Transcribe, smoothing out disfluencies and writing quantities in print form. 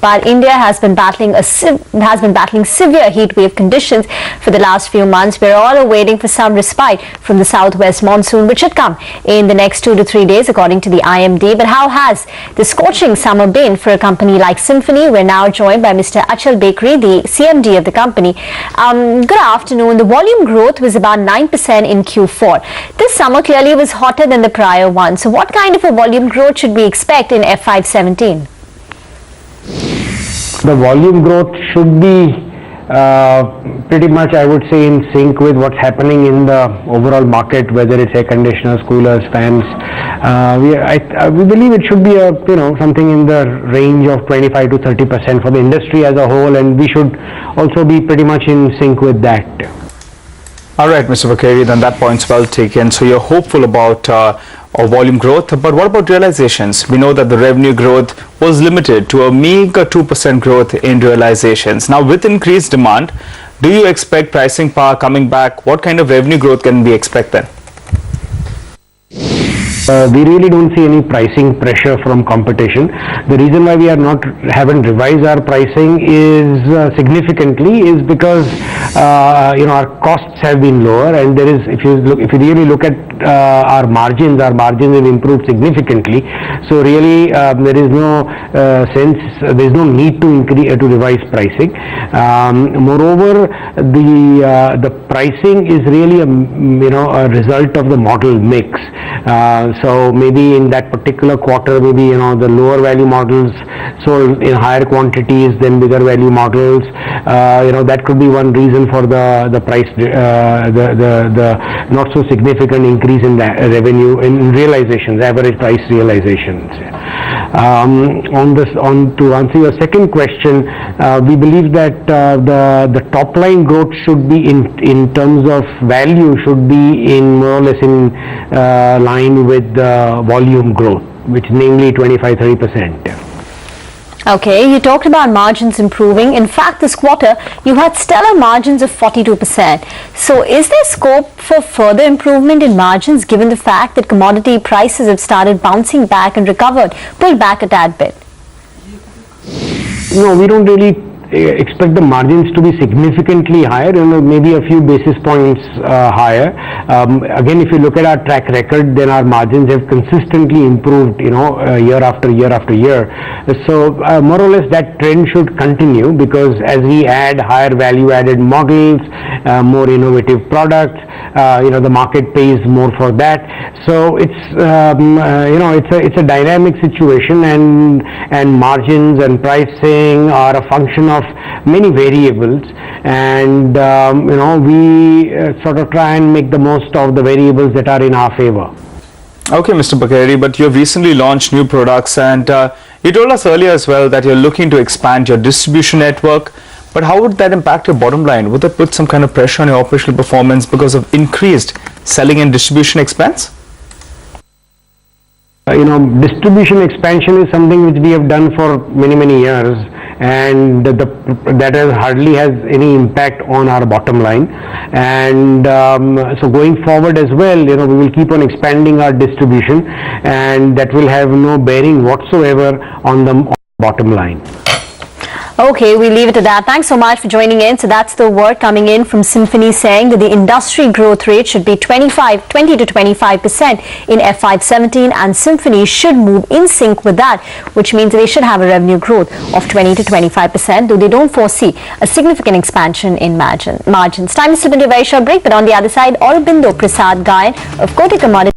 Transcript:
While India has been battling severe heat wave conditions for the last few months, we're all awaiting for some respite from the southwest monsoon, which should come in the next 2 to 3 days, according to the IMD. But how has the scorching summer been for a company like Symphony? We're now joined by Mr. Achal, Bakeri, the CMD of the company. Good afternoon. The volume growth was about 9% in Q4. This summer clearly was hotter than the prior one. So what kind of a volume growth should we expect in FY17? The volume growth should be pretty much, I would say, in sync with what's happening in the overall market, whether it's air conditioners, coolers, fans. We believe it should be something in the range of 25 to 30% for the industry as a whole, and we should also be pretty much in sync with that. All right, Mr. Bakeri, then that point's well taken. So you're hopeful about volume growth, but what about realizations? We know that the revenue growth was limited to a meager 2% growth in realizations. Now, with increased demand, do you expect pricing power coming back? What kind of revenue growth can we expect then? We really don't see any pricing pressure from competition. The reason why we haven't revised our pricing is significantly is because our costs have been lower, and there is, if you really look at our margins have improved significantly. So really there is no there is no need to revise pricing. Moreover, the pricing is really a result of the model mix. So maybe in that particular quarter, maybe the lower value models sold in higher quantities than bigger value models. That could be one reason for the price, the not so significant increase in the revenue in realizations, average price realizations. To answer your second question, we believe that the top line growth should be in terms of value should be in more or less in line with the volume growth, which namely 25-30%. Okay, you talked about margins improving. In fact, this quarter, you had stellar margins of 42%. So is there scope for further improvement in margins given the fact that commodity prices have started bouncing back and pulled back a tad bit? No, we don't really expect the margins to be significantly higher, maybe a few basis points higher. Again, if you look at our track record, then our margins have consistently improved, year after year after year. So more or less that trend should continue, because as we add higher value added models, more innovative products, the market pays more for that. So it's it's a dynamic situation, and margins and pricing are a function of many variables, and we sort of try and make the most of the variables that are in our favor. Okay, Mr. Bakeri, but you have recently launched new products, and you told us earlier as well that you're looking to expand your distribution network. But how would that impact your bottom line? Would that put some kind of pressure on your operational performance because of increased selling and distribution expense? Distribution expansion is something which we have done for many years, and that hardly has any impact on our bottom line. And so going forward as well, we will keep on expanding our distribution, and that will have no bearing whatsoever on the bottom line. Okay, we leave it at that. Thanks so much for joining in. So that's the word coming in from Symphony, saying that the industry growth rate should be 20 to 25% in FY17, and Symphony should move in sync with that, which means they should have a revenue growth of 20 to 25%, though they don't foresee a significant expansion in margins. Time is to a very short break, but on the other side, Aurobindo Prasad Gayan of Kotak Commodities